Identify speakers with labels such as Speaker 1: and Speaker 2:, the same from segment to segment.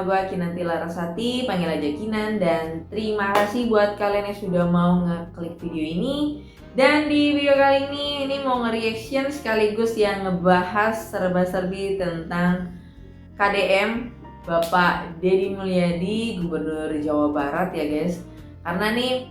Speaker 1: Gue Kinanti Larasati, panggil aja Kinan, dan terima kasih buat kalian yang sudah mau ngeklik video ini. Dan di video kali ini mau nge-reaction sekaligus yang ngebahas serba-serbi tentang KDM Bapak Deddy Mulyadi, Gubernur Jawa Barat ya guys. Karena nih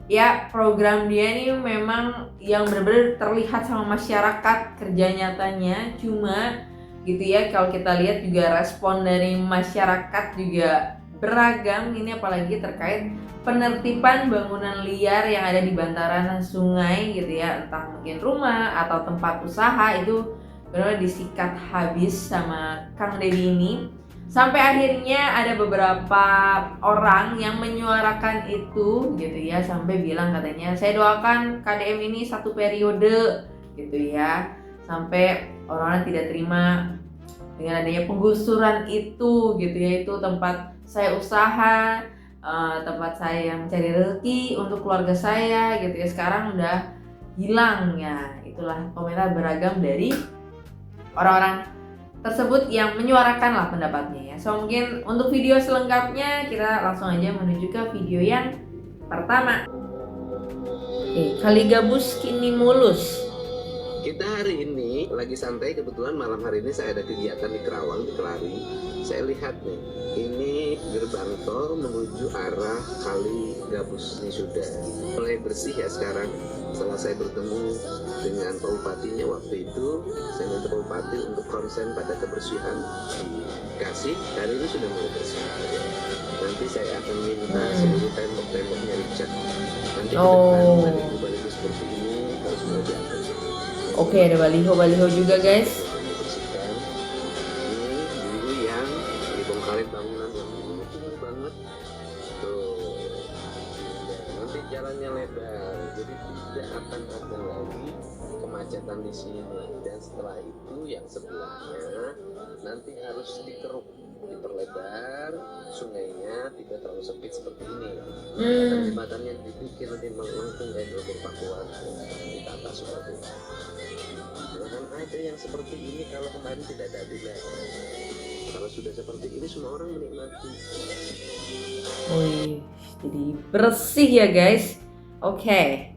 Speaker 1: ya program dia nih memang yang benar-benar terlihat sama masyarakat kerja nyatanya, cuma gitu ya, kalau kita lihat juga respon dari masyarakat juga beragam ini, apalagi terkait penertiban bangunan liar yang ada di bantaran sungai gitu ya, entah mungkin rumah atau tempat usaha, itu benar-benar disikat habis sama Kang Deddy ini. Sampai akhirnya ada beberapa orang yang menyuarakan itu gitu ya, sampai bilang katanya saya doakan KDM ini 1 periode gitu ya, sampai orang-orang tidak terima dengan adanya penggusuran itu gitu ya. Itu tempat saya usaha, tempat saya mencari rezeki untuk keluarga saya gitu ya, sekarang udah hilang ya. Itulah komentar beragam dari orang-orang tersebut yang menyuarakan lah pendapatnya ya. So mungkin untuk video selengkapnya kita langsung aja menuju ke video yang pertama. Oke, kali gabus kini mulus.
Speaker 2: Kita hari ini lagi santai, kebetulan malam hari ini saya ada kegiatan di Kerawang, di Kelari. Saya lihat nih, ini gerbang tol menuju arah Kali Gabus ini sudah mulai bersih ya sekarang. Setelah saya bertemu dengan Pak Bupatinya waktu itu, saya minta Pak Bupati untuk konsen pada kebersihan di Bekasi. Hari ini sudah mulai bersih. Nanti saya akan minta seluruh tembok-temboknya dicat. Nanti ke depan baliho-baliho seperti ini harus mulai diangkat.
Speaker 1: Oke, ada baliho-baliho juga guys.
Speaker 2: Ini dulu yang dibongkarin bangunan tinggi banget tuh. Nanti jalannya lebar, jadi tidak akan ada lagi kemacetan di sini. Dan setelah itu yang sebelahnya nanti harus dikeruk, diperlebar, sungainya tidak terlalu sempit seperti ini. Jembatannya dibikin lebih melengkung kayak Bogor Pakuan, ditata seperti itu. Jangan ada yang seperti ini kalau kemarin tidak ada aturan. Kalau sudah seperti ini semua orang menikmati.
Speaker 1: Wih, jadi bersih ya guys. Oke.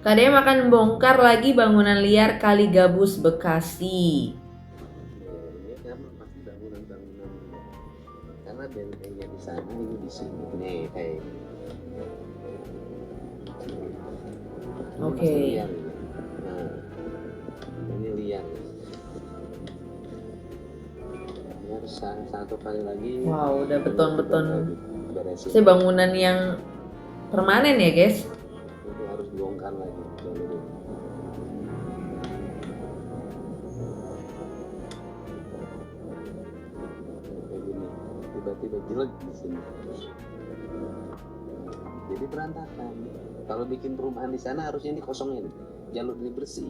Speaker 1: KDM akan bongkar lagi bangunan liar Kali Gabus Bekasi.
Speaker 2: Ini kan pasti bangunan-bangunan, karena bentengnya di sana, ini di sini nih kayak.
Speaker 1: Oke.
Speaker 2: Nah, ini liar. Ini harus satu kali lagi.
Speaker 1: Wow, udah beton-beton. Ini bangunan yang permanen ya guys.
Speaker 2: Itu harus dibongkar lagi. Tiba-tiba jelek di sini. Jadi berantakan. Kalau bikin perumahan di sana harusnya ini kosongin, jalur ini bersih.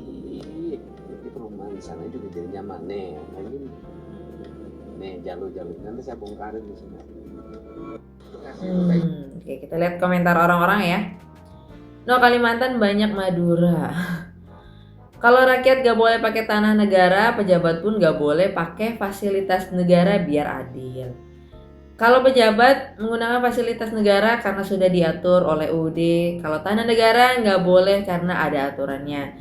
Speaker 2: Jadi perumahan di sana juga jadi nyaman nih. Nih jalur-jalur nanti saya bongkarin di sini.
Speaker 1: Oke, kita lihat komentar orang-orang ya. No, Kalimantan banyak Madura. Kalau rakyat gak boleh pakai tanah negara, pejabat pun gak boleh pakai fasilitas negara biar adil. Kalau pejabat menggunakan fasilitas negara karena sudah diatur oleh UUD, kalau tanah negara nggak boleh karena ada aturannya.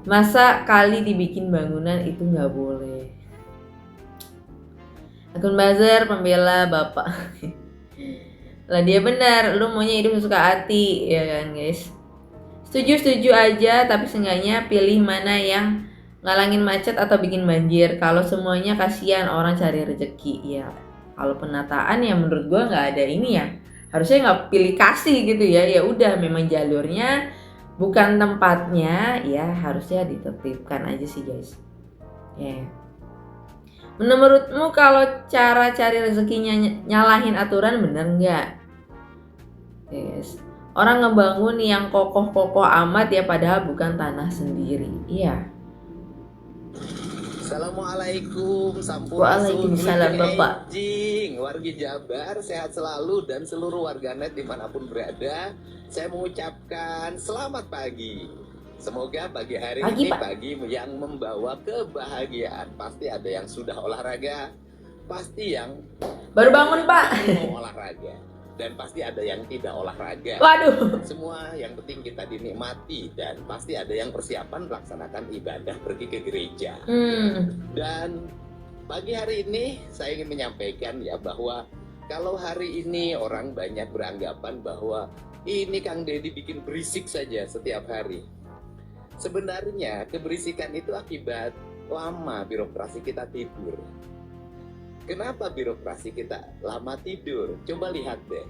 Speaker 1: Masa kali dibikin bangunan itu nggak boleh? Akun buzzer pembela bapak. Lah dia benar, lu maunya hidup sesuka hati ya kan guys. Setuju aja, tapi seenggaknya pilih mana yang ngalangin macet atau bikin banjir. Kalau semuanya kasihan orang cari rezeki ya. Kalau penataan ya menurut gue nggak ada ini ya, harusnya nggak pilih kasih gitu ya. Ya udah, memang jalurnya bukan tempatnya ya, harusnya ditertibkan aja sih guys. Ya. Menurutmu kalau cara cari rezekinya nyalahin aturan bener nggak? Yes. Orang ngebangun yang kokoh-kokoh amat ya, padahal bukan tanah sendiri. Iya.
Speaker 2: Assalamualaikum,
Speaker 1: Waalaikumsalam Bapak.
Speaker 2: Warga Jabar sehat selalu dan seluruh warganet dimanapun berada. Saya mengucapkan selamat pagi. Semoga pagi hari ini pagi yang membawa kebahagiaan. Pasti ada yang sudah olahraga, pasti yang
Speaker 1: Baru bangun, Pak.
Speaker 2: mau olahraga, dan pasti ada yang tidak olahraga.
Speaker 1: Waduh.
Speaker 2: Semua yang penting kita dinikmati, dan pasti ada yang persiapan melaksanakan ibadah pergi ke gereja. Dan pagi hari ini saya ingin menyampaikan ya bahwa kalau hari ini orang banyak beranggapan bahwa ini Kang Deddy bikin berisik saja setiap hari. Sebenarnya keberisikan itu akibat lama birokrasi kita tidur. Kenapa birokrasi kita lama tidur? Coba lihat deh.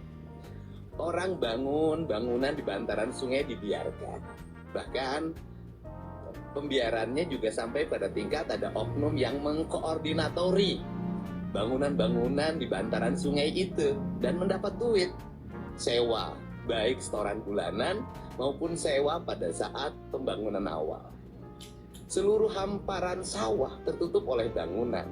Speaker 2: Orang bangun bangunan di bantaran sungai dibiarkan. Bahkan pembiarannya juga sampai pada tingkat ada oknum yang mengkoordinatori bangunan-bangunan di bantaran sungai itu dan mendapat duit sewa, baik setoran bulanan maupun sewa pada saat pembangunan awal. Seluruh hamparan sawah tertutup oleh bangunan.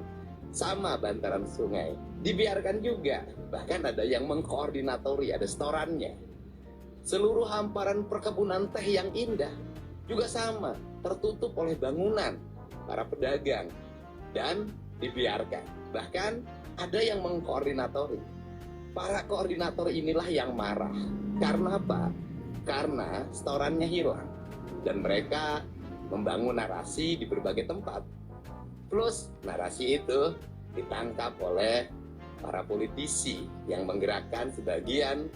Speaker 2: Sama bantaran sungai, dibiarkan juga. Bahkan ada yang mengkoordinatori, ada setorannya. Seluruh hamparan perkebunan teh yang indah juga sama, tertutup oleh bangunan, para pedagang, dan dibiarkan. Bahkan ada yang mengkoordinatori. Para koordinator inilah yang marah. Karena apa? Karena setorannya hilang. Dan mereka membangun narasi di berbagai tempat. Plus narasi itu ditangkap oleh para politisi yang menggerakkan sebagian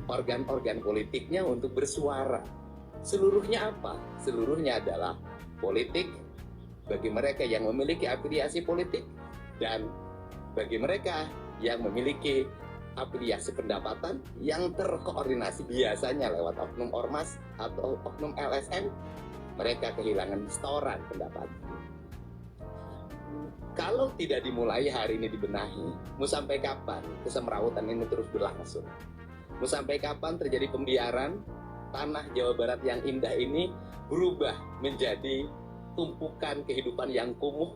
Speaker 2: organ-organ politiknya untuk bersuara. Seluruhnya apa? Seluruhnya adalah politik bagi mereka yang memiliki afiliasi politik dan bagi mereka yang memiliki afiliasi pendapatan yang terkoordinasi biasanya lewat oknum ormas atau oknum LSM. Mereka kehilangan setoran pendapatan. Kalau tidak dimulai hari ini dibenahi, mau sampai kapan kesemrawutan ini terus berlangsung? Mau sampai kapan terjadi pembiaran tanah Jawa Barat yang indah ini berubah menjadi tumpukan kehidupan yang kumuh,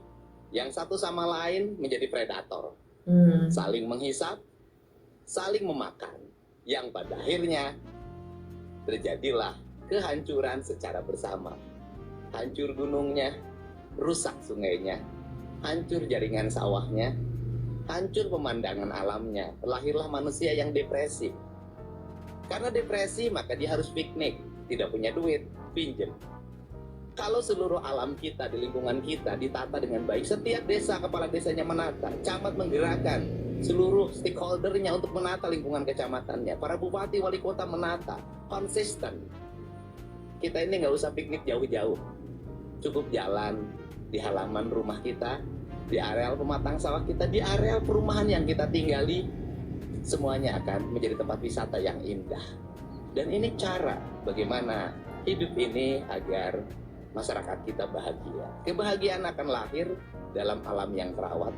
Speaker 2: yang satu sama lain menjadi predator, saling menghisap, saling memakan, yang pada akhirnya terjadilah kehancuran secara bersama. Hancur gunungnya, rusak sungainya, hancur jaringan sawahnya, hancur pemandangan alamnya. Lahirlah manusia yang depresi. Karena depresi maka dia harus piknik, tidak punya duit, pinjam. Kalau seluruh alam kita di lingkungan kita ditata dengan baik, setiap desa kepala desanya menata, camat menggerakkan seluruh stakeholdernya untuk menata lingkungan kecamatannya, para bupati wali kota menata, konsisten. Kita ini nggak usah piknik jauh-jauh, cukup jalan di halaman rumah kita, di areal pematang sawah kita, di areal perumahan yang kita tinggali, semuanya akan menjadi tempat wisata yang indah. Dan ini cara bagaimana hidup ini agar masyarakat kita bahagia. Kebahagiaan akan lahir dalam alam yang terawat.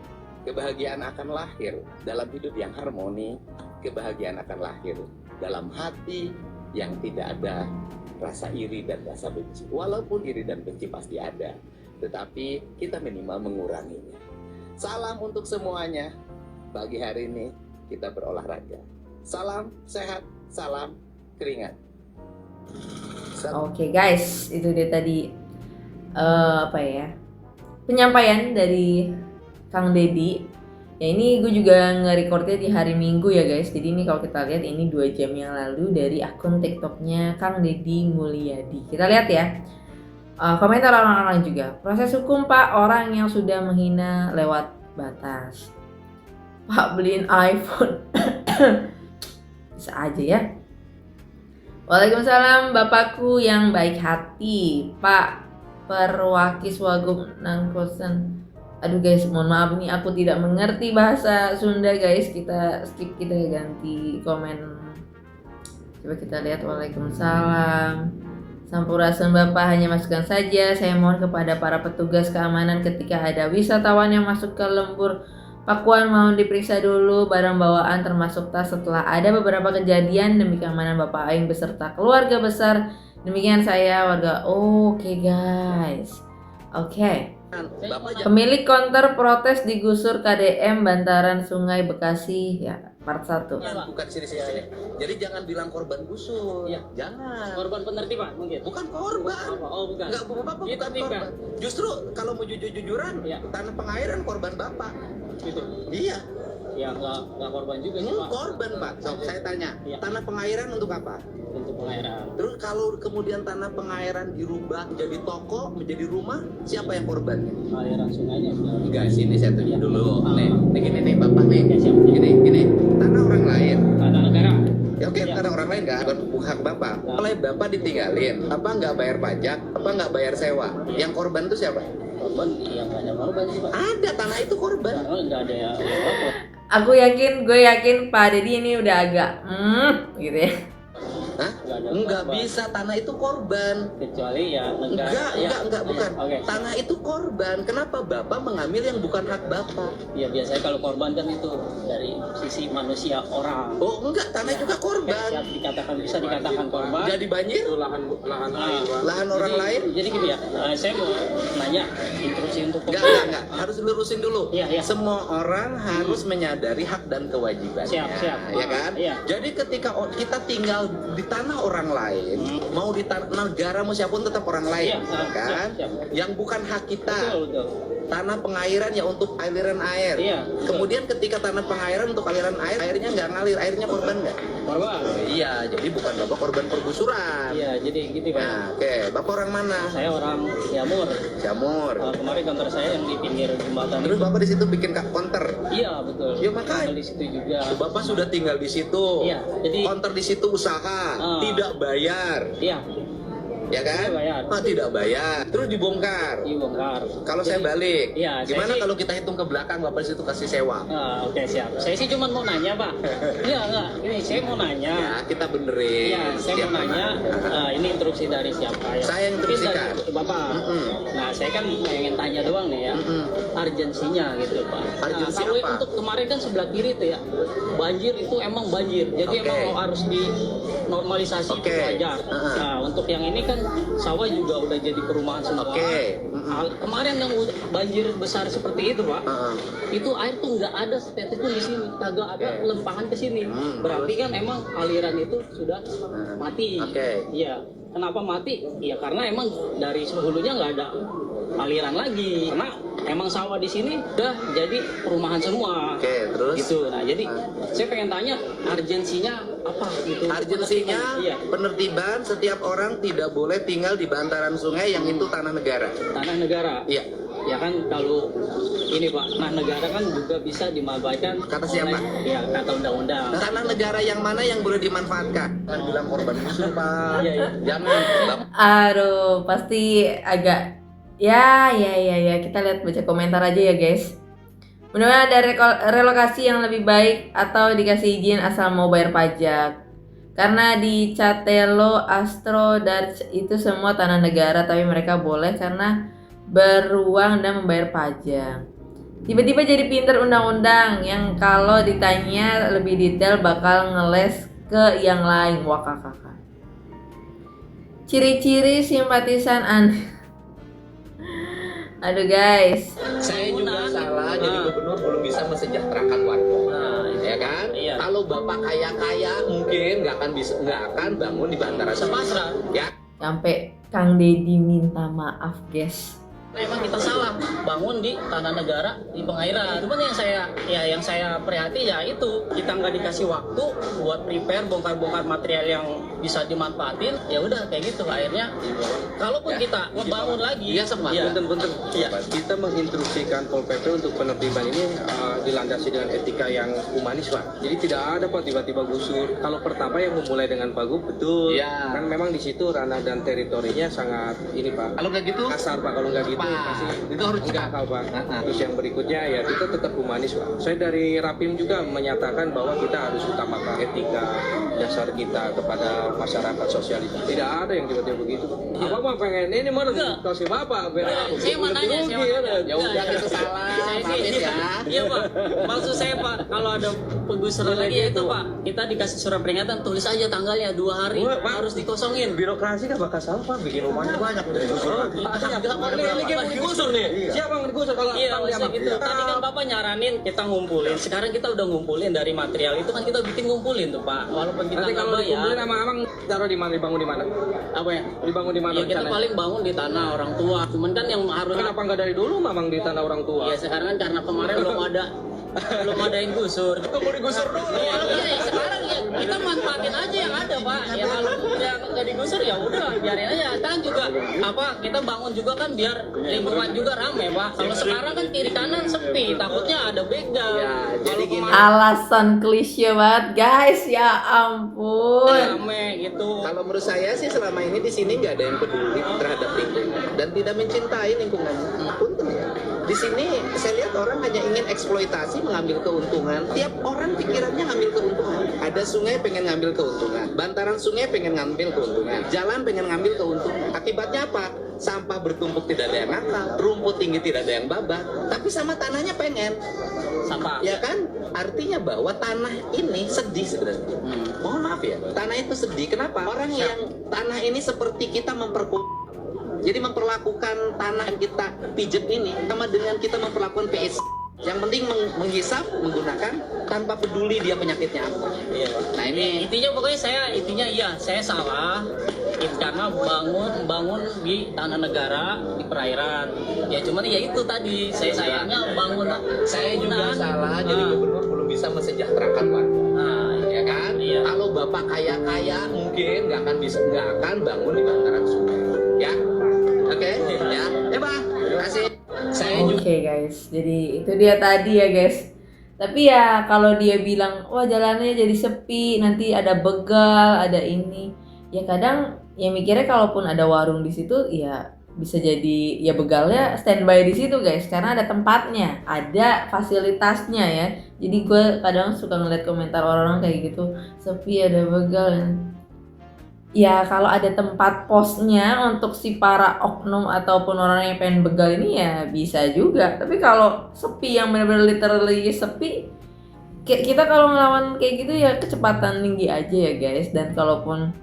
Speaker 2: Kebahagiaan akan lahir dalam hidup yang harmoni. Kebahagiaan akan lahir dalam hati yang tidak ada rasa iri dan rasa benci. Walaupun iri dan benci pasti ada, tetapi kita minimal menguranginya. Salam untuk semuanya. Pagi hari ini kita berolahraga. Salam sehat, salam keringat.
Speaker 1: Oke guys, itu dia tadi penyampaian dari Kang Deddy. Ya ini gue juga nge-recordnya di hari Minggu ya guys. Jadi ini kalau kita lihat ini 2 jam yang lalu dari akun TikToknya Kang Deddy Mulyadi. Kita lihat ya. Komentar orang-orang juga. Proses hukum Pak, orang yang sudah menghina lewat batas. Pak beliin iPhone. Bisa aja ya. Waalaikumsalam Bapakku yang baik hati. Pak Perwakis Wagub Nangkosen. Aduh guys, mohon maaf nih aku tidak mengerti bahasa Sunda guys. Kita skip, kita ganti komen. Coba kita lihat. Waalaikumsalam. Sampurasun Bapak, hanya masukkan saja. Saya mohon kepada para petugas keamanan ketika ada wisatawan yang masuk ke lembur Pakuan mohon diperiksa dulu barang bawaan termasuk tas setelah ada beberapa kejadian demi keamanan Bapak Aing beserta keluarga besar. Demikian saya warga. Oke guys. Oke. Pemilik konter protes digusur KDM Bantaran Sungai Bekasi ya, part 1.
Speaker 2: Bukan sini. Jadi jangan bilang korban gusur. Ya. Jangan.
Speaker 3: Korban penertiban mungkin.
Speaker 2: Bukan korban.
Speaker 3: Oh, bukan.
Speaker 2: Enggak, Bapak bukan korban. Justru kalau mau jujur-jujuran, tanah pengairan korban Bapak.
Speaker 3: Itu.
Speaker 2: Iya.
Speaker 3: Ya nggak korban juga sih Pak.
Speaker 2: Korban Pak. So, saya tanya,
Speaker 3: Iya.
Speaker 2: tanah pengairan untuk apa?
Speaker 3: Untuk pengairan.
Speaker 2: Terus kalau kemudian tanah pengairan dirubah menjadi toko, menjadi rumah, siapa yang korbannya?
Speaker 3: Aliran sungainya sudah.
Speaker 2: Enggak, sini saya tunjuk dulu.
Speaker 3: Ah.
Speaker 2: Nih gini Bapak nih.
Speaker 3: Ya, siap.
Speaker 2: Gini. Tanah orang lain.
Speaker 3: Tanah negara.
Speaker 2: Ya oke,
Speaker 3: Ya.
Speaker 2: tanah orang lain nggak bukan hak Bapak.
Speaker 3: Nah.
Speaker 2: Oleh Bapak ditinggalin, apa nggak bayar pajak, apa nggak bayar sewa?
Speaker 3: Iya.
Speaker 2: Yang korban itu siapa?
Speaker 3: Korban yang nggak ada korban sih Pak.
Speaker 2: Ada, tanah itu korban.
Speaker 3: Karena nggak ada yang lapor.
Speaker 1: Gue yakin Pak Deddy ini udah agak gitu ya.
Speaker 2: Hah?
Speaker 3: Nggak ada
Speaker 2: Nggak
Speaker 3: korban.
Speaker 2: bisa, tanah itu korban.
Speaker 3: Kecuali ya negara.
Speaker 2: Enggak, bukan.
Speaker 3: Oke.
Speaker 2: Tanah itu korban. Kenapa Bapak mengambil yang bukan hak Bapak?
Speaker 3: Ya biasanya kalau korban kan itu dari sisi manusia orang.
Speaker 2: Oh enggak, tanah juga korban.
Speaker 3: Siap bisa dikatakan korban.
Speaker 2: Jadi banjir,
Speaker 4: lahan
Speaker 3: Ah.
Speaker 2: lahan orang
Speaker 3: Jadi-
Speaker 2: lain.
Speaker 3: Jadi gini ya, saya mau nanya intrusi untuk
Speaker 2: Enggak. Harus lurusin dulu.
Speaker 3: Iya.
Speaker 2: Semua orang harus menyadari hak dan kewajibannya.
Speaker 3: Siap.
Speaker 2: Ya kan?
Speaker 3: Iya.
Speaker 2: Jadi ketika kita tinggal di tanah orang lain, mau di negara mau siapapun tetap orang lain,
Speaker 3: Iya,
Speaker 2: ya kan?
Speaker 3: siap.
Speaker 2: Yang bukan hak kita.
Speaker 3: Betul.
Speaker 2: Tanah pengairan ya untuk aliran air.
Speaker 3: Iya, betul.
Speaker 2: Kemudian ketika tanah pengairan untuk aliran air, airnya nggak ngalir, airnya korban nggak?
Speaker 3: Korban.
Speaker 2: Iya, jadi bukan Bapak korban pergusuran.
Speaker 3: Iya, jadi gitu Pak.
Speaker 2: Nah, oke. Bapak orang mana?
Speaker 3: Saya orang Jamur.
Speaker 2: Jamur.
Speaker 3: Kemarin kantor saya yang di pinggir jembatan.
Speaker 2: Terus Bapak di situ bikin counter.
Speaker 3: Iya betul.
Speaker 2: Ya, makanya.
Speaker 3: Tinggal di situ juga.
Speaker 2: Bapak sudah tinggal di situ.
Speaker 3: Iya, jadi
Speaker 2: Counter di situ usaha, tidak bayar,
Speaker 3: iya
Speaker 2: ya kan?
Speaker 3: Tidak bayar.
Speaker 2: Tidak bayar. Terus dibongkar.
Speaker 3: dibongkar.
Speaker 2: Kalau saya
Speaker 3: Jadi-
Speaker 2: balik,
Speaker 3: Iya, saya
Speaker 2: gimana
Speaker 3: sih-
Speaker 2: kalau kita hitung ke belakang Bapak di situ kasih sewa?
Speaker 3: Oke siap. Saya sih cuma mau nanya Pak. Iya enggak. Ini saya mau nanya.
Speaker 2: Ya, kita benerin.
Speaker 3: Iya, saya
Speaker 2: Setiap
Speaker 3: mau nanya.
Speaker 2: rumah.
Speaker 3: Ini instruksi dari siapa ya?
Speaker 2: Saya yang
Speaker 3: Mungkin
Speaker 2: instruksikan.
Speaker 3: dari Bapak.
Speaker 2: Mm-mm.
Speaker 3: Nah, saya kan pengen tanya doang nih ya.
Speaker 2: Mm-mm.
Speaker 3: Urgensinya gitu Pak.
Speaker 2: Urgensi
Speaker 3: kalau
Speaker 2: apa?
Speaker 3: untuk kemarin kan sebelah kiri itu ya, banjir itu emang banjir. Jadi
Speaker 2: Oke.
Speaker 3: emang harus dinormalisasi
Speaker 2: Oke.
Speaker 3: itu wajar.
Speaker 2: Uh-uh.
Speaker 3: Nah, untuk yang ini kan sawah juga udah jadi perumahan semua.
Speaker 2: Oke. Mm-mm.
Speaker 3: Kemarin yang banjir besar seperti itu Pak,
Speaker 2: Heeh.
Speaker 3: itu air tuh nggak ada setetes pun di sini, kagak ada
Speaker 2: Oke.
Speaker 3: lempahan ke sini. Berarti kan emang aliran itu sudah mati.
Speaker 2: Oke.
Speaker 3: Iya. Kenapa mati? Ya karena emang dari hulunya nggak ada aliran lagi. Karena emang sawah di sini udah jadi perumahan semua.
Speaker 2: Oke, terus?
Speaker 3: Gitu. Nah, jadi saya pengen tanya urgensinya apa gitu.
Speaker 2: Urgensinya
Speaker 3: Iya.
Speaker 2: penertiban setiap orang tidak boleh tinggal di bantaran sungai yang itu tanah negara.
Speaker 3: Tanah negara.
Speaker 2: Iya.
Speaker 3: Ya kan kalau ini Pak, tanah negara kan juga bisa dimanfaatkan
Speaker 2: Kata siapa?
Speaker 3: Ya, kata undang-undang.
Speaker 2: Tanah negara yang mana yang boleh dimanfaatkan? Jangan bilang korban musuh, Pak.
Speaker 3: Iya.
Speaker 2: Jangan. Bapak
Speaker 1: Aduh, pasti agak ya kita lihat baca komentar aja ya guys. Mudah-mudahan ada relokasi yang lebih baik atau dikasih izin asal mau bayar pajak. Karena di Catelo, Astro, Darts itu semua tanah negara tapi mereka boleh karena beruang dan membayar pajak. Tiba-tiba jadi pinter undang-undang yang kalau ditanya lebih detail bakal ngeles ke yang lain. Wah kakak. Ciri-ciri simpatisan Aduh guys.
Speaker 2: saya juga salah jadi gubernur belum bisa mensejahterakan warga. Ya kan?
Speaker 3: Iya.
Speaker 2: Kalau Bapak kaya-kaya mungkin nggak akan bangun di bantaran
Speaker 3: Sepasrah.
Speaker 2: Ya.
Speaker 1: Sampai Kang Deddy minta maaf guys.
Speaker 3: Emang kita salah bangun di tanah negara di pengairan. Cuman yang saya prihati ya itu kita nggak dikasih waktu buat prepare bongkar-bongkar material yang bisa dimanfaatin. Ya udah kayak gitu akhirnya. Kalaupun
Speaker 2: Ya.
Speaker 3: kita ngebangun lagi,
Speaker 2: Iya, semua.
Speaker 4: Bentar.
Speaker 3: Iya.
Speaker 4: Kita menginstruksikan Pol PP untuk penertiban ini dilandasi dengan etika yang humanis Pak. Jadi tidak ada Pak tiba-tiba gusur. Kalau pertama yang memulai dengan Wagub betul.
Speaker 2: Iya.
Speaker 4: Kan memang di situ ranah dan teritorinya sangat ini Pak.
Speaker 2: Kalau nggak gitu,
Speaker 4: Kasar Pak kalau nggak gitu pasti
Speaker 2: itu harus
Speaker 4: enggak
Speaker 2: cepat.
Speaker 4: Pak.
Speaker 2: Nah.
Speaker 4: Terus yang berikutnya ya kita tetap humanis Pak. Saya dari Rapim juga menyatakan bahwa kita harus utamakan etika dasar kita kepada masyarakat sosialis. Tidak ada yang tiba-tiba begitu. Bapak mah pengen ini mana
Speaker 3: Enggak.
Speaker 4: kasih Bapak biar
Speaker 3: Saya mau nanya, saya mau nanya.
Speaker 2: Ya udah kita salah,
Speaker 3: Saya sih-
Speaker 2: maafin ya.
Speaker 3: Iya Pak, maksud saya Pak, kalau ada penggusuran lagi ya itu Pak, kita dikasih surat peringatan, tulis aja tanggalnya 2 hari
Speaker 4: Wah, Pak.
Speaker 3: harus dikosongin.
Speaker 4: Birokrasi kan bakal salah Pak bikin rumahnya banyak dari
Speaker 3: Agak,
Speaker 4: yang mau digusur nih? Siapa yang digusur kalau
Speaker 3: Iya,
Speaker 4: Bang
Speaker 3: maksudnya
Speaker 4: Diamang?
Speaker 3: gitu. Tadi kan Bapak nyaranin kita ngumpulin. Sekarang kita udah ngumpulin dari material itu kan kita bikin ngumpulin tuh Pak. Walaupun kita
Speaker 4: Nanti
Speaker 3: nggak
Speaker 4: kalau dikumpulin
Speaker 3: bayar.
Speaker 4: sama Amang taruh di mana? Dibangun di mana?
Speaker 3: Apa ya?
Speaker 4: Dibangun di mana?
Speaker 3: Ya kita
Speaker 4: rencananya?
Speaker 3: paling bangun di tanah orang tua. Cuman kan yang harus
Speaker 4: Kenapa nggak dari dulu Mamang di tanah orang tua?
Speaker 3: ya sekarang kan karena kemarin belum ada yang gusur.
Speaker 4: Tunggu digusur dulu.
Speaker 3: Iya, sekarang ya kita manfaatin aja yang ada Pak. Ya kalau yang nggak digusur ya udah biarin aja. Kan juga kita bangun juga kan biar lingkungan juga rame Pak. Kalau sekarang kan kiri kanan sepi, takutnya ada begal.
Speaker 2: Ya, jadi
Speaker 3: Kalau
Speaker 2: gini.
Speaker 3: kemarin
Speaker 1: Alasan klise banget guys, ya ampun.
Speaker 3: rame gitu.
Speaker 2: Kalau menurut saya sih selama ini di sini nggak ada yang peduli terhadap lingkungan dan tidak mencintai lingkungan. Punten ya. Di sini saya lihat orang hanya ingin eksploitasi, mengambil keuntungan. Tiap orang pikirannya ngambil keuntungan. Ada sungai pengen ngambil keuntungan, bantaran sungai pengen ngambil keuntungan, jalan pengen ngambil keuntungan. Akibatnya apa? Sampah bertumpuk tidak ada yang ngakal, rumput tinggi tidak ada yang babat, tapi sama tanahnya pengen.
Speaker 3: Sampah.
Speaker 2: Ya kan? Artinya bahwa tanah ini sedih sebenarnya. Mohon maaf ya, tanah itu sedih. Kenapa? Orang yang tanah ini seperti kita jadi memperlakukan tanah yang kita pijet ini sama dengan kita memperlakukan PS. Yang penting menghisap, menggunakan tanpa peduli dia penyakitnya apa.
Speaker 3: Iya.
Speaker 2: Nah ini
Speaker 3: Intinya pokoknya saya salah. Karena bangun di tanah negara di perairan. Ya cuman ya itu tadi sayangnya bangun.
Speaker 2: saya juga salah, jadi gubernur belum bisa mesejahterakan warga.
Speaker 3: Nah,
Speaker 2: Ya kan?
Speaker 3: Iya.
Speaker 2: Kalau bapak kaya mungkin nggak akan bangun di bantaran sungai. Ya, oke, ya, Bang. Terima kasih. Saya juga.
Speaker 1: Oke guys, jadi itu dia tadi ya guys. Tapi ya kalau dia bilang, wah jalannya jadi sepi, nanti ada begal, ada ini. Ya kadang ya mikirnya kalaupun ada warung di situ, ya bisa jadi ya begalnya standby di situ guys, karena ada tempatnya, ada fasilitasnya ya. Jadi gue kadang suka ngeliat komentar orang-orang kayak gitu, sepi ada begal. Ya kalau ada tempat posnya untuk si para oknum ataupun orang yang pengen begal ini ya bisa juga. Tapi kalau sepi yang benar-benar literally sepi, kita kalau ngelawan kayak gitu ya kecepatan tinggi aja ya guys. Dan kalaupun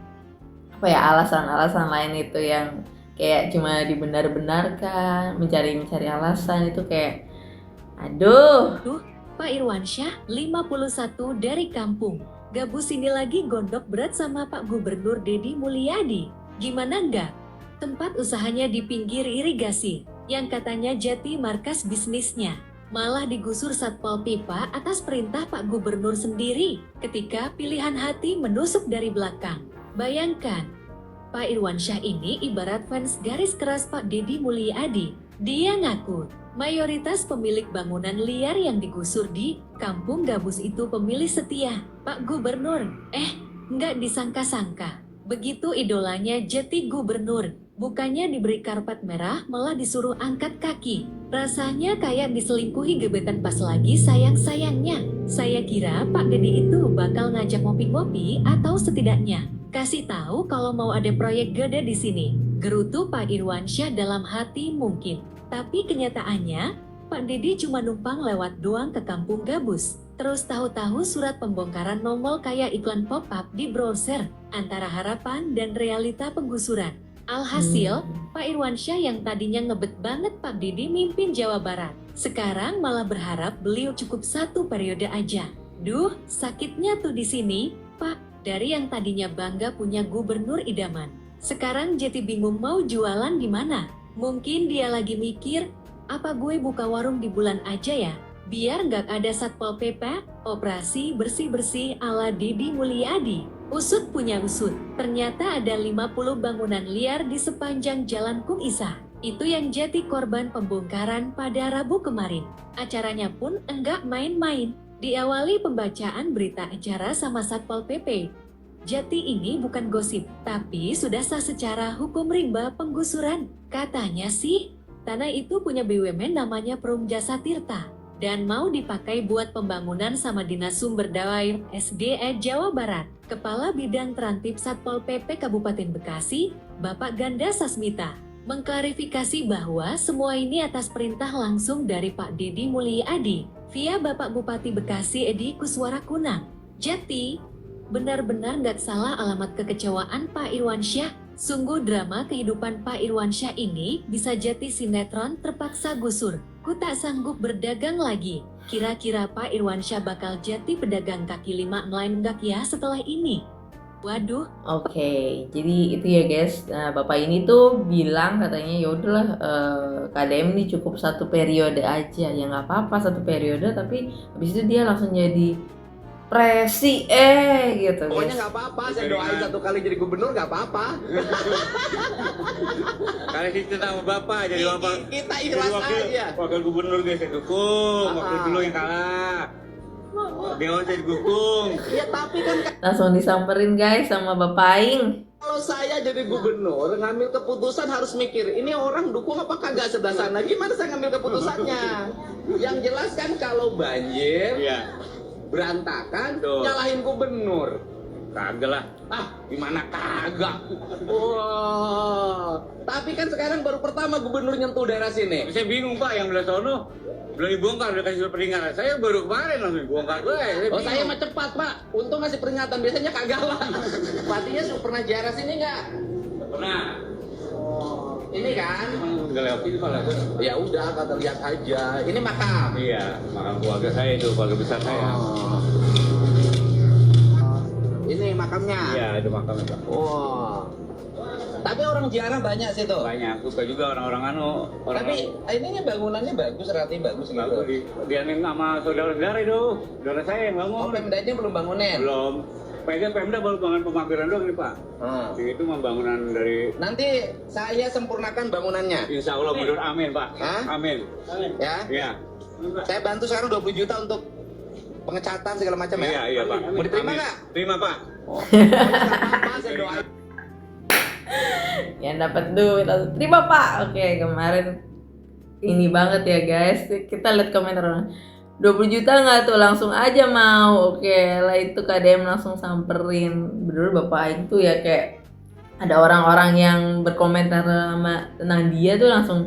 Speaker 1: apa ya alasan-alasan lain itu yang kayak cuma dibenar-benarkan, mencari alasan itu kayak aduh.
Speaker 5: Pak Irwansyah, 51 dari kampung. Gabus ini lagi gondok berat sama Pak Gubernur Deddy Mulyadi. Gimana enggak? Tempat usahanya di pinggir irigasi, yang katanya jadi markas bisnisnya. Malah digusur Satpol Pipa atas perintah Pak Gubernur sendiri ketika pilihan hati menusuk dari belakang. Bayangkan, Pak Irwansyah ini ibarat fans garis keras Pak Deddy Mulyadi. Dia ngaku, mayoritas pemilik bangunan liar yang digusur di Kampung Gabus itu pemilih setia Pak Gubernur. Nggak disangka-sangka. Begitu idolanya jadi gubernur, bukannya diberi karpet merah malah disuruh angkat kaki. Rasanya kayak diselingkuhi gebetan pas lagi sayang-sayangnya. Saya kira Pak Deddy itu bakal ngajak ngopi-ngopi atau setidaknya kasih tahu kalau mau ada proyek gede di sini. Gerutu Pak Irwansyah dalam hati mungkin. Tapi kenyataannya, Pak Deddy cuma numpang lewat doang ke Kampung Gabus. Terus tahu-tahu surat pembongkaran nongol kayak iklan pop-up di browser antara harapan dan realita penggusuran. Alhasil, Pak Irwansyah yang tadinya ngebet banget Pak Deddy mimpin Jawa Barat, sekarang malah berharap beliau cukup 1 periode aja. Duh, sakitnya tuh di sini, Pak. Dari yang tadinya bangga punya gubernur idaman, sekarang jadi bingung mau jualan di mana. Mungkin dia lagi mikir, apa gue buka warung di bulan aja ya? Biar nggak ada Satpol PP, operasi bersih-bersih ala Deddy Mulyadi. Usut punya usut, ternyata ada 50 bangunan liar di sepanjang Jalan Kum Isah. Itu yang jadi korban pembongkaran pada Rabu kemarin. Acaranya pun enggak main-main. Diawali pembacaan berita acara sama Satpol PP. Jati ini bukan gosip, tapi sudah sah secara hukum rimba penggusuran. Katanya sih, tanah itu punya BUMN namanya Perum Jasa Tirta. Dan mau dipakai buat pembangunan sama Dinas Sumber Daya Air SDE Jawa Barat. Kepala Bidang Trantip Satpol PP Kabupaten Bekasi, Bapak Ganda Sasmita, mengklarifikasi bahwa semua ini atas perintah langsung dari Pak Deddy Mulyadi via Bapak Bupati Bekasi Edi Kuswara Kunang. Jadi, benar-benar nggak salah alamat kekecewaan Pak Irwansyah. Sungguh drama kehidupan Pak Irwansyah ini bisa jadi sinetron terpaksa gusur. Ku tak sanggup berdagang lagi. Kira-kira Pak Irwansyah bakal jadi pedagang kaki lima online enggak ya setelah ini? Waduh,
Speaker 1: Oke, jadi itu ya guys. Nah, Bapak ini tuh bilang katanya ya udahlah KDM ini cukup 1 periode aja. Ya nggak apa-apa 1 periode, tapi habis itu dia langsung jadi presi gitu
Speaker 2: Pokoknya
Speaker 1: guys.
Speaker 2: nggak apa-apa, saya doain 1 kali jadi gubernur nggak apa-apa.
Speaker 6: Karena kita sama bapak jadi bapak.
Speaker 2: Kita
Speaker 6: Jadi
Speaker 2: ikhlas
Speaker 6: wakil,
Speaker 2: aja.
Speaker 6: wakil gubernur guys, saya dukung. Wakil dulu yang kalah. Dewan saya dukung.
Speaker 2: Iya tapi kan
Speaker 1: Langsung disamperin guys sama Bapak Aing.
Speaker 2: kalau saya jadi gubernur ngambil keputusan harus mikir ini orang dukung apa kagak sebelah sana. Gimana saya ngambil keputusannya? Yang jelas kan kalau banjir
Speaker 6: Iya,
Speaker 2: berantakan
Speaker 6: Tuh.
Speaker 2: nyalahin gubernur.
Speaker 6: kagak lah.
Speaker 2: Gimana kagak? Wah, tapi kan sekarang baru pertama gubernur nyentuh daerah sini.
Speaker 6: Saya bingung pak, yang belah sono belum dibongkar, udah kasih surat peringatan. Saya baru kemarin langsung bongkar.
Speaker 2: Oh saya mah cepat pak, untung ngasih peringatan, biasanya kagalan. Patinya pernah ziarah sini nggak?
Speaker 6: pernah.
Speaker 2: Ini kan?
Speaker 6: Tinggal lewat sini pak lah.
Speaker 2: Ya udah, kagak lihat aja. Ini makam.
Speaker 6: Iya, makam keluarga saya itu, keluarga besar saya.
Speaker 2: Ini makamnya.
Speaker 6: Iya, itu makamnya pak.
Speaker 2: Wah. Tapi orang ziarah banyak sih tuh.
Speaker 6: Banyak, suka juga orang-orang
Speaker 2: Tapi ininya bangunannya bagus, ratanya bagus
Speaker 6: bagus
Speaker 2: gitu.
Speaker 6: dianin sama saudara-saudara itu. Saudara saya yang
Speaker 2: Oh,
Speaker 6: bangun.
Speaker 2: Pemdanya belum bangunin?
Speaker 6: Belum. Pemda baru bangun pemakaian doang nih pak. Itu mah bangunan dari
Speaker 2: Nanti saya sempurnakan bangunannya.
Speaker 6: Insya Allah mundur, amin pak.
Speaker 2: Hah?
Speaker 6: Amin.
Speaker 2: Ya.
Speaker 6: Iya.
Speaker 2: Saya bantu sekarang 20 juta untuk pengecatan segala macam ya.
Speaker 6: Iya, iya pak.
Speaker 2: Mau diterima
Speaker 6: Amin.
Speaker 2: nggak?
Speaker 6: Terima pak.
Speaker 2: Apa, saya doain.
Speaker 1: Yang dapat duit langsung terima Pak. Oke, kemarin ini banget ya guys. Kita lihat komentar orang. 20 juta nggak tuh, langsung aja mau. Oke lah, itu KDM langsung samperin. Bener Bapak Aing tuh ya, kayak ada orang-orang yang berkomentar tentang dia tuh langsung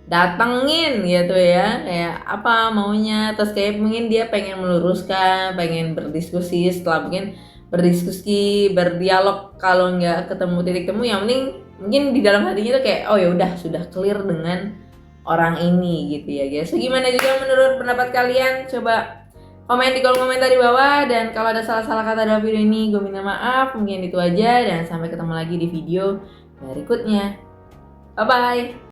Speaker 1: datengin gitu ya, kayak apa maunya. Terus kayak mungkin dia pengen meluruskan, pengen berdiskusi. Setelah mungkin berdiskusi, berdialog, kalau nggak ketemu titik temu, yang penting mungkin di dalam hatinya tuh kayak oh ya udah sudah clear dengan orang ini gitu ya guys. So, gimana juga menurut pendapat kalian? Coba komen di kolom komentar di bawah. Dan kalau ada salah-salah kata dalam video ini, gue minta maaf. Mungkin itu aja, dan sampai ketemu lagi di video berikutnya. Bye bye.